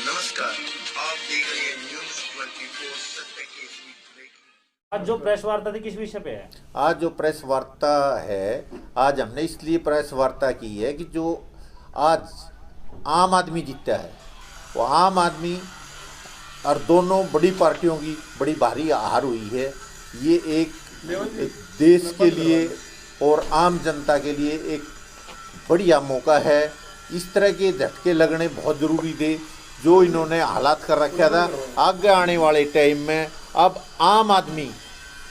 नमस्कार, आप देख रहे हैं न्यूज 24 सत्य के ब्रेकिंग। आज जो प्रेस वार्ता थी किस विषय पे है? आज जो प्रेस वार्ता है, आज हमने इसलिए प्रेस वार्ता की है कि जो आज आम आदमी जीता है वो आम आदमी और दोनों बड़ी पार्टियों की बड़ी भारी हार हुई है। ये एक देश के लिए और आम जनता के लिए एक बढ़िया मौका है। इस तरह के झटके लगने बहुत ज़रूरी थे जो इन्होंने हालात कर रखा था। आगे आने वाले टाइम में अब आम आदमी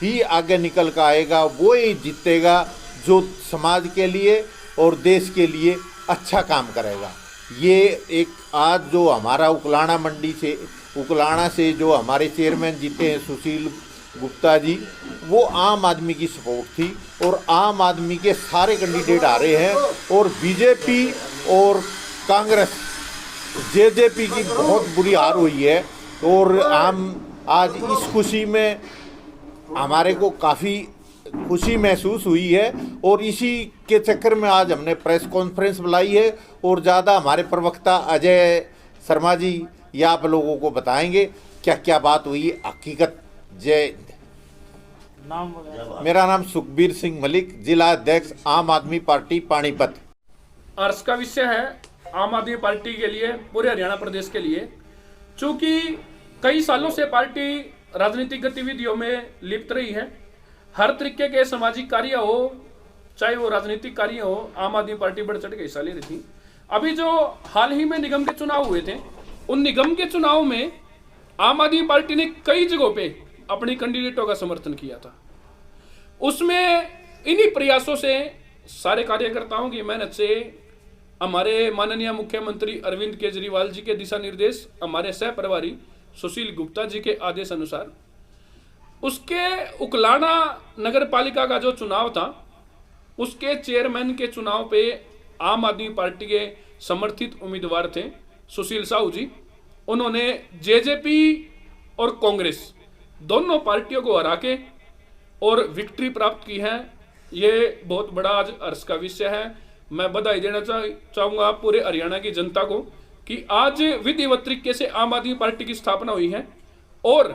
ही आगे निकल कर आएगा, वो ही जीतेगा जो समाज के लिए और देश के लिए अच्छा काम करेगा। ये एक आज जो हमारा उकलाना से जो हमारे चेयरमैन जीते हैं सुशील गुप्ता जी, वो आम आदमी की सपोर्ट थी और आम आदमी के सारे कैंडिडेट आ रहे हैं और बीजेपी और कांग्रेस जेजेपी की बहुत बुरी हार हुई है। और हम आज इस खुशी में हमारे को काफ़ी खुशी महसूस हुई है और इसी के चक्कर में आज हमने प्रेस कॉन्फ्रेंस बुलाई है और ज़्यादा हमारे प्रवक्ता अजय शर्मा जी ये आप लोगों को बताएंगे क्या क्या बात हुई हकीकत। जय हिंद। नाम वगैरह? मेरा नाम सुखबीर सिंह मलिक, जिला अध्यक्ष आम आदमी पार्टी पानीपत। अर्ज का विषय है आम आदमी पार्टी के लिए, पूरे हरियाणा प्रदेश के लिए, चूंकि कई सालों से पार्टी राजनीतिक गतिविधियों में लिप्त रही है। हर तरीके के सामाजिक कार्य हो, चाहे वो राजनीतिक कार्य हो, आम आदमी पार्टी बढ़ चढ़ के हिस्सा ले रही थी। अभी जो हाल ही में निगम के चुनाव हुए थे, उन निगम के चुनाव में आम आदमी पार्टी ने कई जगहों पे अपनी कैंडिडेटों का समर्थन किया था। उसमें इन्हीं प्रयासों से, सारे कार्यकर्ताओं की मेहनत से, हमारे माननीय मुख्यमंत्री अरविंद केजरीवाल जी के दिशा निर्देश, हमारे सह प्रभारी सुशील गुप्ता जी के आदेश अनुसार, उसके उकलाना नगर पालिका का जो चुनाव था, उसके चेयरमैन के चुनाव पे आम आदमी पार्टी के समर्थित उम्मीदवार थे सुशील साहू जी। उन्होंने जेजेपी और कांग्रेस दोनों पार्टियों को हरा के और विक्ट्री प्राप्त की है। ये बहुत बड़ा आज हर्ष का विषय है। मैं बधाई देना चाहूंगा पूरे हरियाणा की जनता को कि आज विधिवत तरीके से आम आदमी पार्टी की स्थापना हुई है और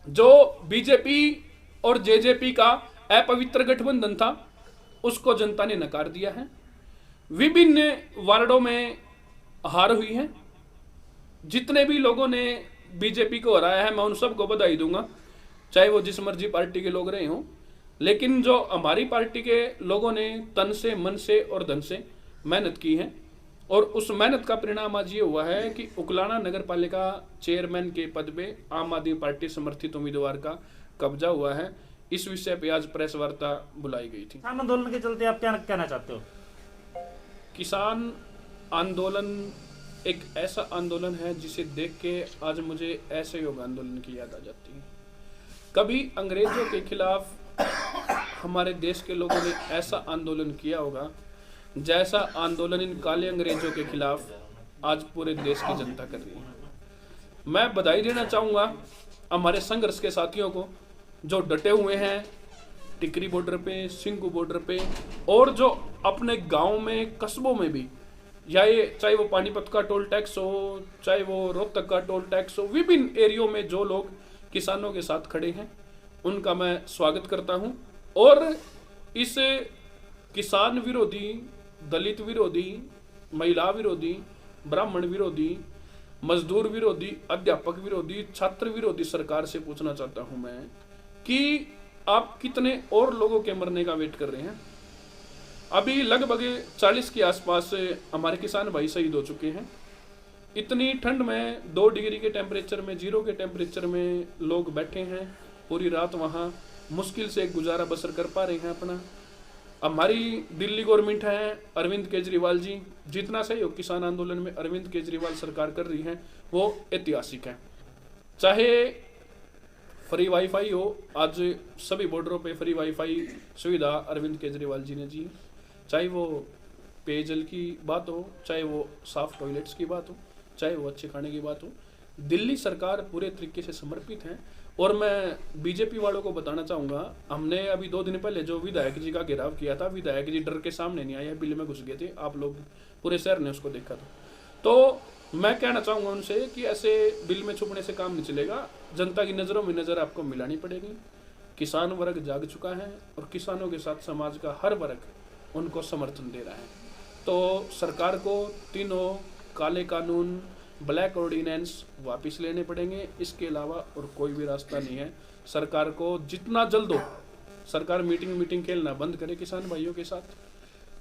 जो बीजेपी और जेजेपी का अपवित्र गठबंधन था उसको जनता ने नकार दिया है। विभिन्न वार्डों में हार हुई है। जितने भी लोगों ने बीजेपी को हराया है, मैं उन सबको बधाई दूंगा, चाहे वो जिस मर्जी पार्टी के लोग रहे हों। लेकिन जो हमारी पार्टी के लोगों ने तन से, मन से और धन से मेहनत की है और उस मेहनत का परिणाम आज ये हुआ है कि उकलाना नगर पालिका चेयरमैन के पद पे आम आदमी पार्टी समर्थित उम्मीदवार का कब्जा हुआ है। इस विषय पे आज प्रेस वार्ता बुलाई गई थी। किसान आंदोलन के चलते आप क्या कहना चाहते हो? किसान आंदोलन एक ऐसा आंदोलन है जिसे देख के आज मुझे असहयोग आंदोलन की याद आ जाती है। कभी अंग्रेजों के खिलाफ हमारे देश के लोगों ने ऐसा आंदोलन किया होगा जैसा आंदोलन इन काले अंग्रेजों के खिलाफ आज पूरे देश की जनता कर रही है। मैं बधाई देना चाहूँगा हमारे संघर्ष के साथियों को जो डटे हुए हैं टिकरी बॉर्डर पे, सिंगू बॉर्डर पे, और जो अपने गांव में, कस्बों में भी, या ये चाहे वो पानीपत का टोल टैक्स हो, चाहे वो रोहतक का टोल टैक्स हो, विभिन्न एरियो में जो लोग किसानों के साथ खड़े हैं उनका मैं स्वागत करता हूं। और इस किसान विरोधी, दलित विरोधी, महिला विरोधी, ब्राह्मण विरोधी, मजदूर विरोधी, अध्यापक विरोधी, छात्र विरोधी सरकार से पूछना चाहता हूं मैं कि आप कितने और लोगों के मरने का वेट कर रहे हैं। अभी लगभग 40 के आसपास हमारे किसान भाई शहीद हो चुके हैं। इतनी ठंड में 2 डिग्री के टेम्परेचर में, 0 के टेम्परेचर में लोग बैठे हैं, पूरी रात वहाँ मुश्किल से गुजारा बसर कर पा रहे हैं अपना। हमारी दिल्ली गवर्नमेंट है, अरविंद केजरीवाल जी, जितना सहयोग किसान आंदोलन में अरविंद केजरीवाल सरकार कर रही है वो ऐतिहासिक है। चाहे फ्री वाईफाई हो, आज सभी बॉर्डरों पे फ्री वाईफाई सुविधा अरविंद केजरीवाल जी ने दी, चाहे वो पेयजल की बात हो, चाहे वो साफ टॉयलेट्स की बात हो, चाहे वो अच्छे खाने की बात हो, दिल्ली सरकार पूरे तरीके से समर्पित है। और मैं बीजेपी वालों को बताना चाहूँगा, हमने अभी 2 दिन पहले जो विधायक जी का घेराव किया था, विधायक जी डर के सामने नहीं आए, बिल में घुस गए थे, आप लोग पूरे शहर ने उसको देखा था। तो मैं कहना चाहूँगा उनसे कि ऐसे बिल में छुपने से काम नहीं चलेगा। जनता की नज़रों में नज़र आपको मिलानी पड़ेगी। किसान वर्ग जाग चुका है और किसानों के साथ समाज का हर वर्ग उनको समर्थन दे रहा है। तो सरकार को तीनों काले कानून, ब्लैक ऑर्डिनेंस वापस लेने पड़ेंगे। इसके अलावा और कोई भी रास्ता नहीं है। सरकार को जितना जल्द हो, सरकार मीटिंग खेलना बंद करे किसान भाइयों के साथ,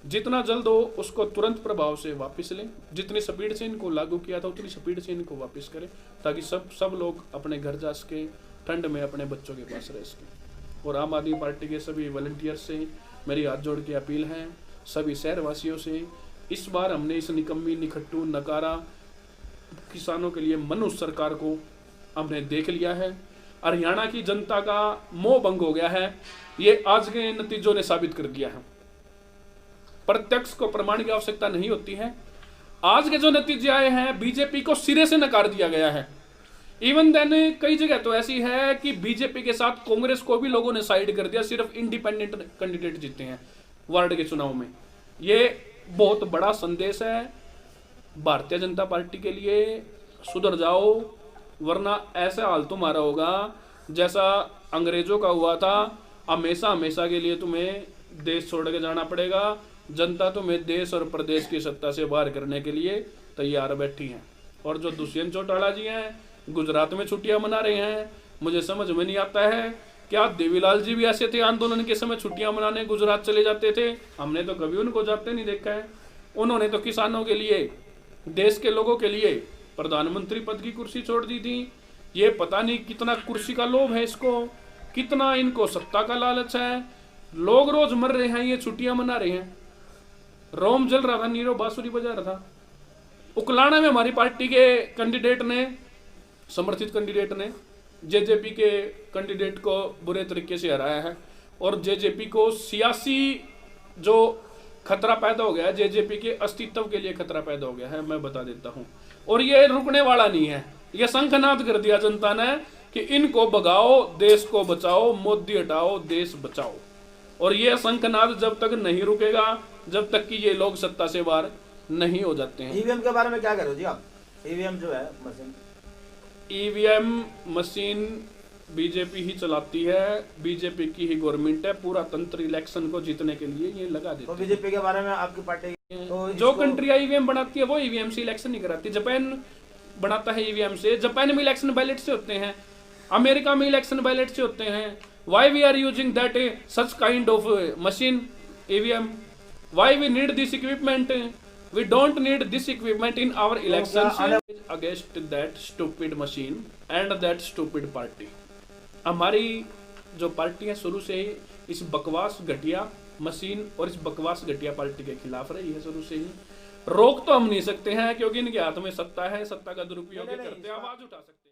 जितना जल्द हो उसको तुरंत प्रभाव से वापस लें। जितनी स्पीड से इनको लागू किया था उतनी स्पीड से इनको वापस करें, ताकि सब लोग अपने घर जा सके, ठंड में अपने बच्चों के पास रह सके। और आम आदमी पार्टी के सभी वॉलंटियर से मेरी हाथ जोड़ के अपील है, सभी शहरवासियों से, इस बार हमने इस निकम्मी, निखट्टू, नकारा किसानों के लिए मनुष्य सरकार को हमने देख लिया है। हरियाणा की जनता का मोह भंग हो गया है, ये आज के नतीजों ने साबित कर दिया है। प्रत्यक्ष को प्रमाण की आवश्यकता नहीं होती है। आज के जो नतीजे आए हैं, बीजेपी को सिरे से नकार दिया गया है। इवन देन कई जगह तो ऐसी है कि बीजेपी के साथ कांग्रेस को भी लोगों ने साइड कर दिया, सिर्फ इंडिपेंडेंट कैंडिडेट जीते हैं वार्ड के चुनाव में। ये बहुत बड़ा संदेश है भारतीय जनता पार्टी के लिए, सुधर जाओ, वरना ऐसा हाल तुम्हारा होगा जैसा अंग्रेजों का हुआ था। हमेशा हमेशा के लिए तुम्हें देश छोड़ के जाना पड़ेगा। जनता तुम्हें देश और प्रदेश की सत्ता से बाहर करने के लिए तैयार बैठी है। और जो दुष्यंत चौटाला जी हैं, गुजरात में छुट्टियां मना रहे हैं। मुझे समझ में नहीं आता है, क्या देवीलाल जी भी ऐसे थे, आंदोलन के समय छुट्टियां मनाने गुजरात चले जाते थे? हमने तो कभी उनको जाते नहीं देखा है। उन्होंने तो किसानों के लिए, देश के लोगों के लिए प्रधानमंत्री पद की कुर्सी छोड़ दी थी। ये पता नहीं कितना कुर्सी का लोभ है इसको, कितना इनको सत्ता का लालच है। लोग रोज मर रहे हैं, ये छुट्टियां मना रहे हैं। रोम जल रहा था, नीरव बांसुरी बजा रहा था। उकलाना में हमारी पार्टी के कैंडिडेट ने, समर्थित कैंडिडेट ने जेजेपी के कैंडिडेट को बुरे तरीके से हराया है। और जेजेपी को सियासी जो खतरा पैदा हो गया है, जेजेपी के अस्तित्व के लिए खतरा पैदा हो गया है, मैं बता देता हूं। और ये रुकने वाला नहीं है। ये शंखनाद कर दिया जनता ने कि इनको भगाओ, देश को बचाओ, मोदी हटाओ, देश बचाओ। और ये शंखनाद जब तक नहीं रुकेगा, जब तक कि ये लोग सत्ता से बाहर नहीं हो जाते हैं। ईवीएम के बारे में क्या करो जी आप? ईवीएम जो है मशीन, ईवीएम मशीन बीजेपी ही चलाती है, बीजेपी की ही गवर्नमेंट है। पूरा तंत्र इलेक्शन को जीतने के लिए ये लगा देते तो बीजेपी के बारे में आपकी पार्टी तो जो कंट्रियां ईवीएम बनाती है वो ईवीएम से इलेक्शन नहीं कराती। जापान बनाता है ईवीएम से, जापान में इलेक्शन बैलेट से होते हैं, अमेरिका में इलेक्शन बैलेट से होते हैं। Why we are using that such kind of machine EVM? Why we need this equipment? We don't need this equipment in our elections against that stupid machine and that stupid party. हमारी जो party है शुरू से ही इस बकवास घटिया machine और इस बकवास घटिया पार्टी के खिलाफ रही है शुरू से ही। रोक तो हम नहीं सकते हैं क्योंकि इनके हाथ में सत्ता है, सत्ता का दुरुपयोग करते हैं, आवाज उठा सकते हैं।